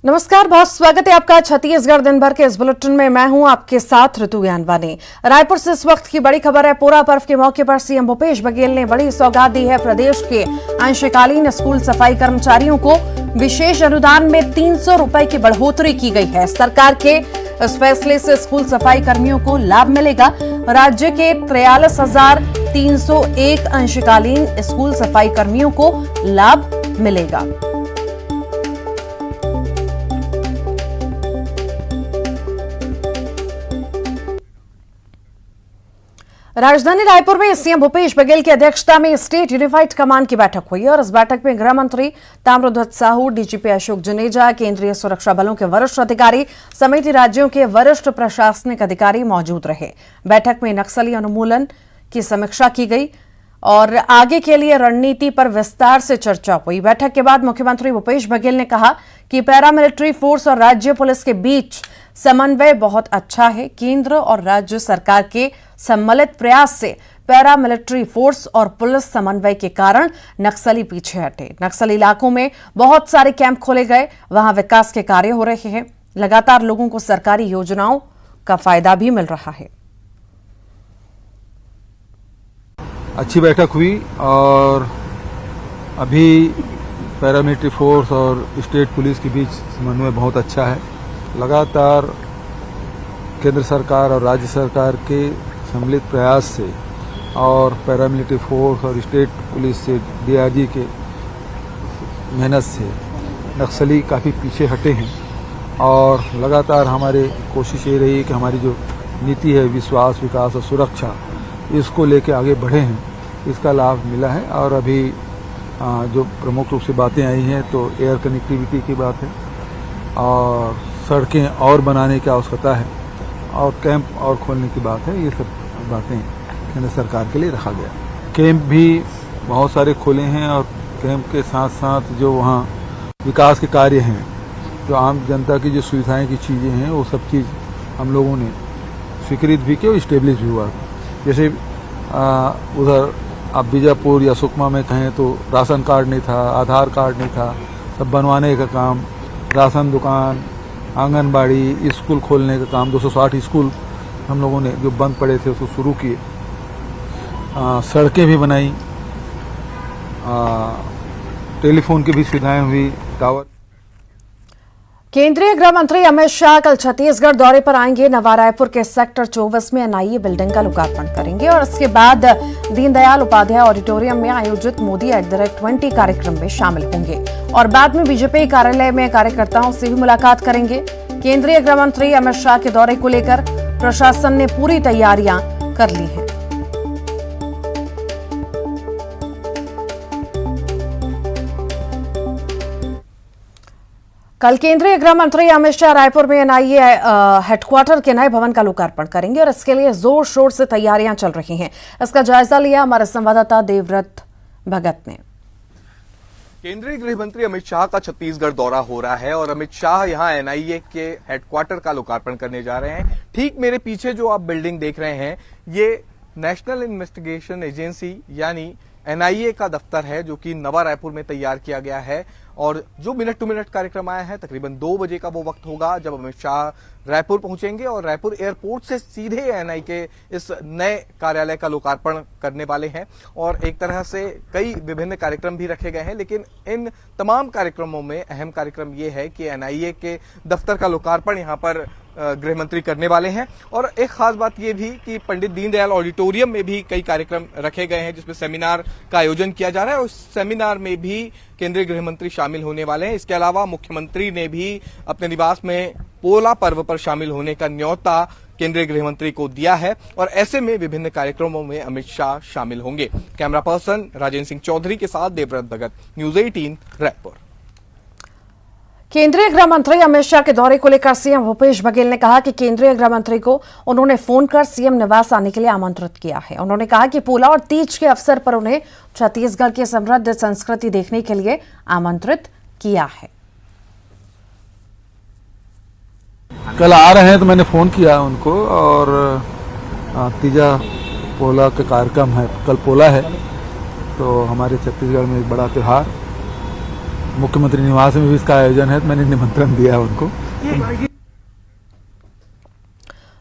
नमस्कार, बहुत स्वागत है आपका छत्तीसगढ़ दिन भर के इस बुलेटिन में। मैं हूं आपके साथ ऋतु ज्ञानवानी। रायपुर से इस वक्त की बड़ी खबर है। पोला पर्व के मौके पर सीएम भूपेश बघेल ने बड़ी सौगात दी है। प्रदेश के अंशकालीन स्कूल सफाई कर्मचारियों को विशेष अनुदान में 300 रुपए की बढ़ोतरी की गई है। सरकार के इस फैसले से स्कूल सफाई कर्मियों को लाभ मिलेगा। राज्य के 43,301 अंशकालीन स्कूल सफाई कर्मियों को लाभ मिलेगा। राजधानी रायपुर में सीएम भूपेश बघेल की अध्यक्षता में स्टेट यूनिफाइड कमांड की बैठक हुई और इस बैठक में गृह मंत्री ताम्रध्वज साहू, डीजीपी अशोक जुनेजा, केंद्रीय सुरक्षा बलों के वरिष्ठ अधिकारी समेत राज्यों के वरिष्ठ प्रशासनिक अधिकारी मौजूद रहे। बैठक में नक्सली उन्मूलन की समीक्षा की गई और आगे के लिए रणनीति पर विस्तार से चर्चा हुई। बैठक के बाद मुख्यमंत्री भूपेश बघेल ने कहा कि पैरामिलिट्री फोर्स और राज्य पुलिस के बीच समन्वय बहुत अच्छा है। केंद्र और राज्य सरकार के सम्मिलित प्रयास से पैरामिलिट्री फोर्स और पुलिस समन्वय के कारण नक्सली पीछे हटे। नक्सली इलाकों में बहुत सारे कैंप खोले गए, वहां विकास के कार्य हो रहे हैं। लगातार लोगों को सरकारी योजनाओं का फायदा भी मिल रहा है। अच्छी बैठक हुई और अभी पैरामिलिट्री फोर्स और स्टेट पुलिस के बीच समन्वय बहुत अच्छा है। लगातार केंद्र सरकार और राज्य सरकार के सम्मिलित प्रयास से और पैरामिलिट्री फोर्स और स्टेट पुलिस से डीआरजी के मेहनत से नक्सली काफ़ी पीछे हटे हैं और लगातार हमारी कोशिश ये रही कि हमारी जो नीति है विश्वास, विकास और सुरक्षा, इसको लेके आगे बढ़े हैं। इसका लाभ मिला है और अभी जो प्रमुख रूप से बातें आई हैं तो एयर कनेक्टिविटी की बात है और सड़कें और बनाने की आवश्यकता है और कैंप और खोलने की बात है। ये सब बातें केंद्र सरकार के लिए रखा गया। कैंप भी बहुत सारे खोले हैं और कैंप के साथ साथ जो वहाँ विकास के कार्य हैं, जो आम जनता की जो सुविधाएं की चीज़ें हैं, वो सब चीज़ हम लोगों ने स्वीकृत भी की और इस्टेब्लिश भी हुआ। जैसे उधर आप बीजापुर या सुकमा में कहें तो राशन कार्ड नहीं था, आधार कार्ड नहीं था, सब बनवाने का काम, राशन दुकान, आंगनबाड़ी, स्कूल खोलने का काम, 260 स्कूल हम लोगों ने जो बंद पड़े थे उसको शुरू किए। सड़कें भी बनाई, टेलीफोन की भी सुविधाएं हुई, टावर। केंद्रीय गृह मंत्री अमित शाह कल छत्तीसगढ़ दौरे पर आएंगे। नवा रायपुर के सेक्टर 24 में एनआईए बिल्डिंग का लोकार्पण करेंगे और इसके बाद दीनदयाल उपाध्याय ऑडिटोरियम में आयोजित मोदी @20 कार्यक्रम में शामिल होंगे और बाद में बीजेपी कार्यालय में कार्यकर्ताओं से भी मुलाकात करेंगे। केंद्रीय गृह मंत्री अमित शाह के दौरे को लेकर प्रशासन ने पूरी तैयारियां कर ली हैं। कल केंद्रीय गृह मंत्री अमित शाह रायपुर में एनआईए हेडक्वार्टर के नए भवन का लोकार्पण करेंगे और इसके लिए जोर शोर से तैयारियां चल रही हैं। इसका जायजा लिया हमारे संवाददाता देवव्रत भगत ने। केंद्रीय गृह मंत्री अमित शाह का छत्तीसगढ़ दौरा हो रहा है और अमित शाह यहां एनआईए के हेडक्वार्टर का लोकार्पण करने जा रहे हैं। ठीक मेरे पीछे जो आप बिल्डिंग देख रहे हैं, ये नेशनल इन्वेस्टिगेशन एजेंसी यानी एनआईए का दफ्तर है, जो कि नवा रायपुर में तैयार किया गया है। और जो मिनट टू मिनट कार्यक्रम आया है, तकरीबन 2 बजे का वो वक्त होगा जब अमित शाह रायपुर पहुंचेंगे और रायपुर एयरपोर्ट से सीधे एनआईए के इस नए कार्यालय का लोकार्पण करने वाले हैं। और एक तरह से कई विभिन्न कार्यक्रम भी रखे गए हैं, लेकिन इन तमाम कार्यक्रमों में अहम कार्यक्रम ये है कि एनआईए के दफ्तर का लोकार्पण यहाँ पर गृह मंत्री करने वाले हैं। और एक खास बात यह भी कि पंडित दीनदयाल ऑडिटोरियम में भी कई कार्यक्रम रखे गए हैं, जिसमें सेमिनार का आयोजन किया जा रहा है और उस सेमिनार में भी केंद्रीय गृह मंत्री शामिल होने वाले हैं। इसके अलावा मुख्यमंत्री ने भी अपने निवास में पोला पर्व पर शामिल होने का न्योता केंद्रीय गृह मंत्री को दिया है और ऐसे में विभिन्न कार्यक्रमों में अमित शाह शामिल होंगे। कैमरा पर्सन राजेंद्र सिंह चौधरी के साथ देवव्रत भगत, न्यूज 18 रायपुर। केंद्रीय गृह मंत्री अमित शाह के दौरे को लेकर सीएम भूपेश बघेल ने कहा कि केंद्रीय गृह मंत्री को उन्होंने फोन कर सीएम निवास आने के लिए आमंत्रित किया है। उन्होंने कहा कि पोला और तीज के अवसर पर उन्हें छत्तीसगढ़ की समृद्ध संस्कृति देखने के लिए आमंत्रित किया है। कल आ रहे हैं तो मैंने फोन किया उनको और तीजा पोला का कार्यक्रम है, कल पोला है तो हमारे छत्तीसगढ़ में एक बड़ा त्योहार मुख्यमंत्री निवास में भी इसका आयोजन है, तो मैंने निमंत्रण दिया है उनको।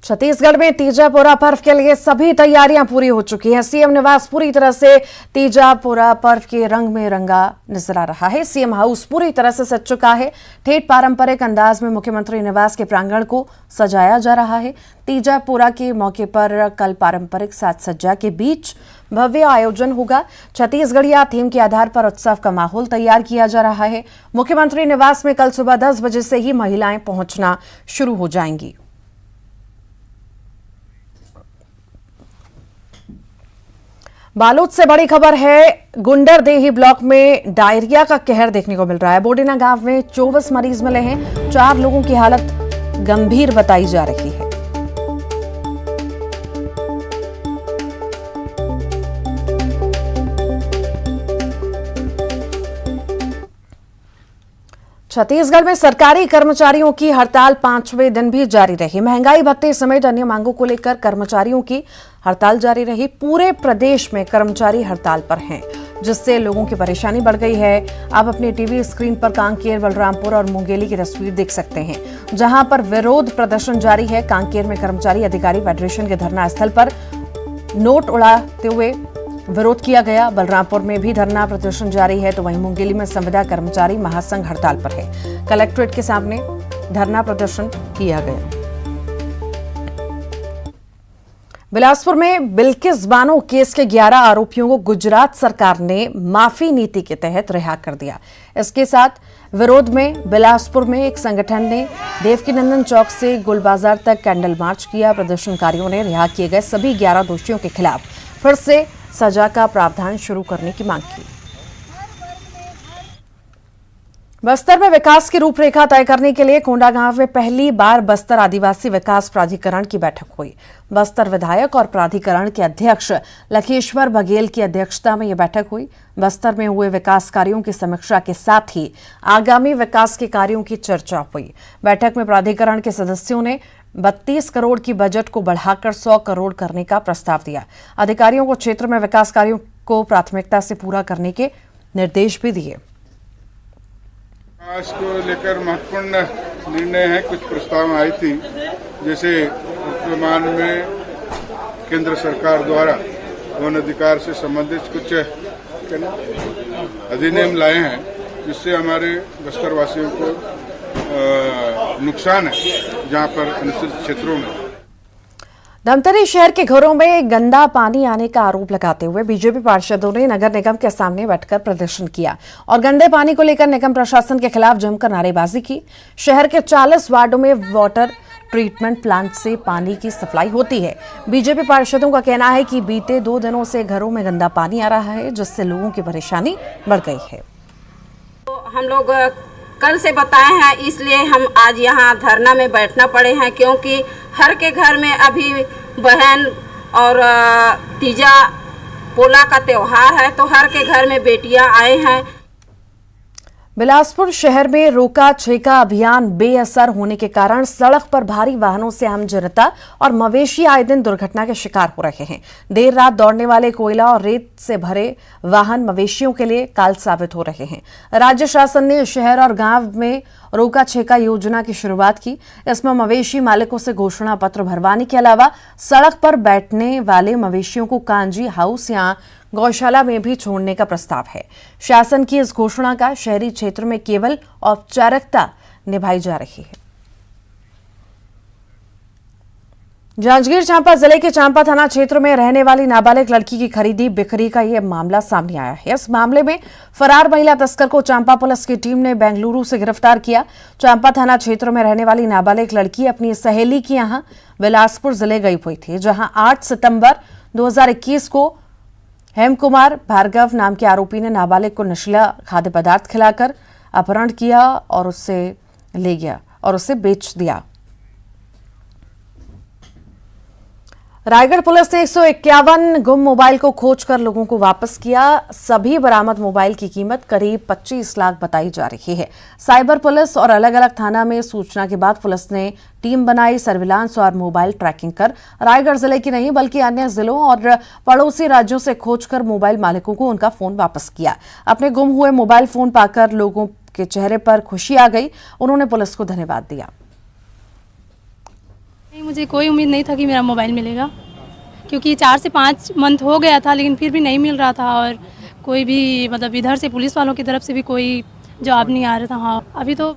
छत्तीसगढ़ में तीजापुरा पर्व के लिए सभी तैयारियां पूरी हो चुकी हैं। सीएम निवास पूरी तरह से तीजापुरा पर्व के रंग में रंगा नजर आ रहा है। सीएम हाउस पूरी तरह से सज चुका है। ठेठ पारंपरिक अंदाज में मुख्यमंत्री निवास के प्रांगण को सजाया जा रहा है। तीजापुरा के मौके पर कल पारंपरिक साज सज्जा के बीच भव्य आयोजन होगा। छत्तीसगढ़िया थीम के आधार पर उत्सव का माहौल तैयार किया जा रहा है। मुख्यमंत्री निवास में कल सुबह 10 बजे से ही महिलाएं पहुंचना शुरू हो जाएंगी। बालोद से बड़ी खबर है। गुंडरदेही ब्लॉक में डायरिया का कहर देखने को मिल रहा है। बोडेना गांव में 24 मरीज मिले हैं। 4 लोगों की हालत गंभीर बताई जा रही है। छत्तीसगढ़ में सरकारी कर्मचारियों की हड़ताल 5वें दिन भी जारी रही। महंगाई भत्ते समेत अन्य मांगों को लेकर कर्मचारियों की हड़ताल जारी रही। पूरे प्रदेश में कर्मचारी हड़ताल पर हैं, जिससे लोगों की परेशानी बढ़ गई है। आप अपनी टीवी स्क्रीन पर कांकेर, बलरामपुर और मुंगेली की तस्वीर देख सकते हैं, जहां पर विरोध प्रदर्शन जारी है। कांकेर में कर्मचारी अधिकारी फेडरेशन के धरना स्थल पर नोट उड़ाते हुए विरोध किया गया। बलरामपुर में भी धरना प्रदर्शन जारी है, तो वहीं मुंगेली में संविदा कर्मचारी महासंघ हड़ताल पर है। कलेक्ट्रेट के सामने धरना प्रदर्शन किया गया। बिलासपुर में बिल्किस बानो केस के 11 आरोपियों को गुजरात सरकार ने माफी नीति के तहत रिहा कर दिया। इसके साथ विरोध में बिलासपुर में एक संगठन ने देवकीनंदन चौक से गुलबाजार तक कैंडल मार्च किया। प्रदर्शनकारियों ने रिहा किए गए सभी 11 दोषियों के खिलाफ फिर से सजा का प्रावधान शुरू करने की मांग की। बस्तर में विकास की रूपरेखा तय करने के लिए कोंडागांव में पहली बार बस्तर आदिवासी विकास प्राधिकरण की बैठक हुई। बस्तर विधायक और प्राधिकरण के अध्यक्ष लखेश्वर बघेल की अध्यक्षता में यह बैठक हुई। बस्तर में हुए विकास कार्यों की समीक्षा के साथ ही आगामी विकास के कार्यों की चर्चा हुई। बैठक में प्राधिकरण के सदस्यों ने 32 करोड़ की बजट को बढ़ाकर 100 करोड़ करने का प्रस्ताव दिया। अधिकारियों को क्षेत्र में विकास कार्यों को प्राथमिकता से पूरा करने के निर्देश भी दिए। विकास को लेकर महत्वपूर्ण निर्णय है। कुछ प्रस्ताव आई थी, जैसे वर्तमान में केंद्र सरकार द्वारा वन अधिकार से संबंधित कुछ अधिनियम लाए हैं, जिससे हमारे बस्तर वासियों को नुकसान है, जहां पर अनुसूचित क्षेत्रों में। धमतरी शहर के घरों में गंदा पानी आने का आरोप लगाते हुए बीजेपी पार्षदों ने नगर निगम के सामने बैठकर प्रदर्शन किया और गंदे पानी को लेकर निगम प्रशासन के खिलाफ जमकर नारेबाजी की। शहर के 40 वार्डों में वाटर ट्रीटमेंट प्लांट से पानी की सप्लाई होती है। बीजेपी पार्षदों का कहना है कि बीते 2 दिनों से घरों में गंदा पानी आ रहा है, जिससे लोगों की परेशानी बढ़ गई है। तो हम लोग कल से बताए हैं, इसलिए हम आज यहाँ धरना में बैठना पड़े हैं, क्योंकि हर के घर में अभी बहन और तीजा पोला का त्योहार है, तो हर के घर में बेटियां आए हैं। बिलासपुर शहर में रोका छेका अभियान बेअसर होने के कारण सड़क पर भारी वाहनों से आम जनता और मवेशी आए दिन दुर्घटना के शिकार हो रहे हैं। देर रात दौड़ने वाले कोयला और रेत से भरे वाहन मवेशियों के लिए काल साबित हो रहे हैं। राज्य शासन ने शहर और गांव में रोका छेका योजना की शुरुआत की। इसमें मवेशी मालिकों से घोषणा पत्र भरवाने के अलावा सड़क पर बैठने वाले मवेशियों को कांजी हाउस या गौशाला में भी छोड़ने का प्रस्ताव है। शासन की इस घोषणा का शहरी क्षेत्र में केवल औपचारिकता निभाई जा रही है। जांजगीर चांपा जिले के चांपा थाना क्षेत्र में रहने वाली नाबालिग लड़की की खरीदी बिक्री का यह मामला सामने आया है। इस मामले में फरार महिला तस्कर को चांपा पुलिस की टीम ने बेंगलुरु से गिरफ्तार किया। चांपा थाना क्षेत्र में रहने वाली नाबालिग लड़की अपनी सहेली के यहां बिलासपुर जिले गई हुई थी, जहां 8 सितंबर 2021 को हेम कुमार भार्गव नाम के आरोपी ने नाबालिग को नशीला खाद्य पदार्थ खिलाकर अपहरण किया और उससे ले गया और उसे बेच दिया। रायगढ़ पुलिस ने 151 गुम मोबाइल को खोजकर लोगों को वापस किया। सभी बरामद मोबाइल की कीमत करीब 25 लाख बताई जा रही है। साइबर पुलिस और अलग अलग थाना में सूचना के बाद पुलिस ने टीम बनाई। सर्विलांस और मोबाइल ट्रैकिंग कर रायगढ़ जिले की नहीं बल्कि अन्य जिलों और पड़ोसी राज्यों से खोजकर मोबाइल मालिकों को उनका फोन वापस किया। अपने गुम हुए मोबाइल फोन पाकर लोगों के चेहरे पर खुशी आ गई। उन्होंने पुलिस को धन्यवाद दिया। मुझे कोई उम्मीद नहीं था कि मेरा मोबाइल मिलेगा, क्योंकि 4 से 5 मंथ हो गया था लेकिन फिर भी नहीं मिल रहा था और कोई भी मतलब इधर से पुलिस वालों की तरफ से भी कोई जवाब नहीं आ रहा था। हाँ, अभी तो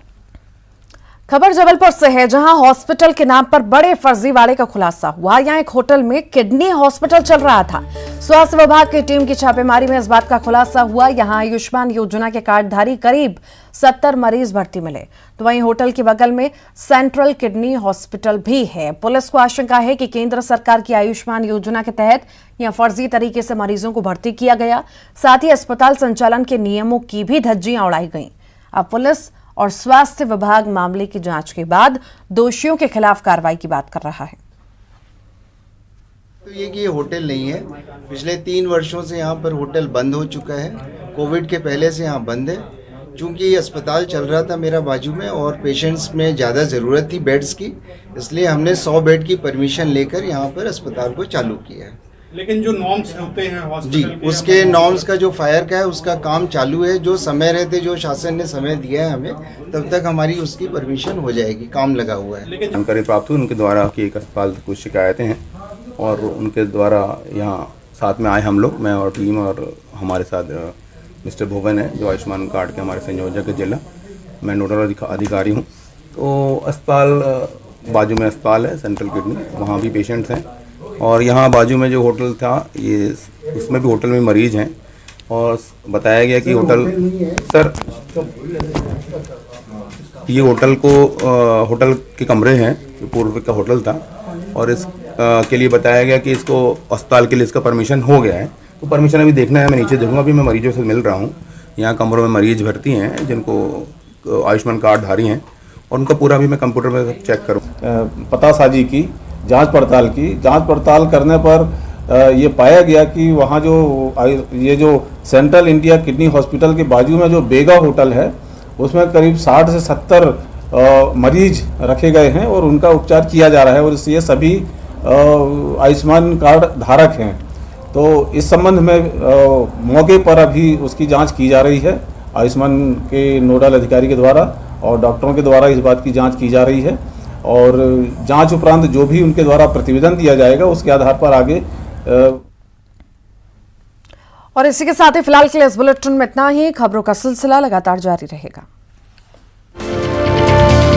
खबर जबलपुर से है, जहां हॉस्पिटल के नाम पर बड़े फर्जीवाड़े का खुलासा हुआ। यहां एक होटल में किडनी हॉस्पिटल चल रहा था। स्वास्थ्य विभाग की टीम की छापेमारी में इस बात का खुलासा हुआ। यहां आयुष्मान योजना के कार्डधारी करीब 70 मरीज भर्ती मिले, तो वहीं होटल के बगल में सेंट्रल किडनी हॉस्पिटल भी है। पुलिस को आशंका है कि केंद्र सरकार की आयुष्मान योजना के तहत यहां फर्जी तरीके से मरीजों को भर्ती किया गया। साथ ही अस्पताल संचालन के नियमों की भी धज्जियां उड़ाई गईं। अब पुलिस और स्वास्थ्य विभाग मामले की जांच के बाद दोषियों के खिलाफ कार्रवाई की बात कर रहा है। तो ये होटल नहीं है। पिछले 3 वर्षों से यहाँ पर होटल बंद हो चुका है। कोविड के पहले से यहाँ बंद है। चूँकि अस्पताल चल रहा था मेरा बाजू में और पेशेंट्स में ज़्यादा ज़रूरत थी बेड्स की, इसलिए हमने 100 बेड की परमिशन लेकर यहाँ पर अस्पताल को चालू किया है। लेकिन जो नॉर्म्स होते हैं हॉस्पिटल जी, के, उसके नॉर्म्स का जो फायर का है उसका काम चालू है। जो समय रहते जो शासन ने समय दिया है हमें, तब तक हमारी उसकी परमिशन हो जाएगी। काम लगा हुआ है। लेकिन जानकारी प्राप्त हुई उनके द्वारा कि एक अस्पताल की कुछ शिकायतें हैं और उनके द्वारा यहाँ साथ में आए हम लोग, मैं और टीम, और हमारे साथ मिस्टर भुवन है जो आयुष्मान कार्ड के हमारे संयोजक जिला, मैं नोडल अधिकारी हूँ। तो अस्पताल बाजू में अस्पताल है सेंट्रल किडनी, वहाँ भी पेशेंट्स हैं। और यहाँ बाजू में जो होटल था ये, उसमें भी होटल में मरीज हैं और बताया गया कि होटल सर ये होटल के कमरे हैं, जो पूर्व का होटल था, और इस के लिए बताया गया कि इसको अस्पताल के लिए इसका परमिशन हो गया है। तो परमिशन अभी देखना है, मैं नीचे देखूँगा। अभी मैं मरीजों से मिल रहा हूँ। यहाँ कमरों में मरीज भर्ती हैं जिनको आयुष्मान कार्ड धारी हैं और उनका पूरा भी मैं कंप्यूटर में चेक करूँ। पतासाजी की जांच पड़ताल करने पर ये पाया गया कि वहाँ जो सेंट्रल इंडिया किडनी हॉस्पिटल के बाजू में जो बेगा होटल है उसमें करीब 60 से 70 मरीज रखे गए हैं और उनका उपचार किया जा रहा है और ये सभी आयुष्मान कार्ड धारक हैं। तो इस संबंध में मौके पर अभी उसकी जांच की जा रही है। आयुष्मान के नोडल अधिकारी के द्वारा और डॉक्टरों के द्वारा इस बात की जांच की जा रही है और जांच उपरांत जो भी उनके द्वारा प्रतिवेदन दिया जाएगा उसके आधार पर आगे। और इसी के साथ ही फिलहाल के लिए इस बुलेटिन में इतना ही। खबरों का सिलसिला लगातार जारी रहेगा।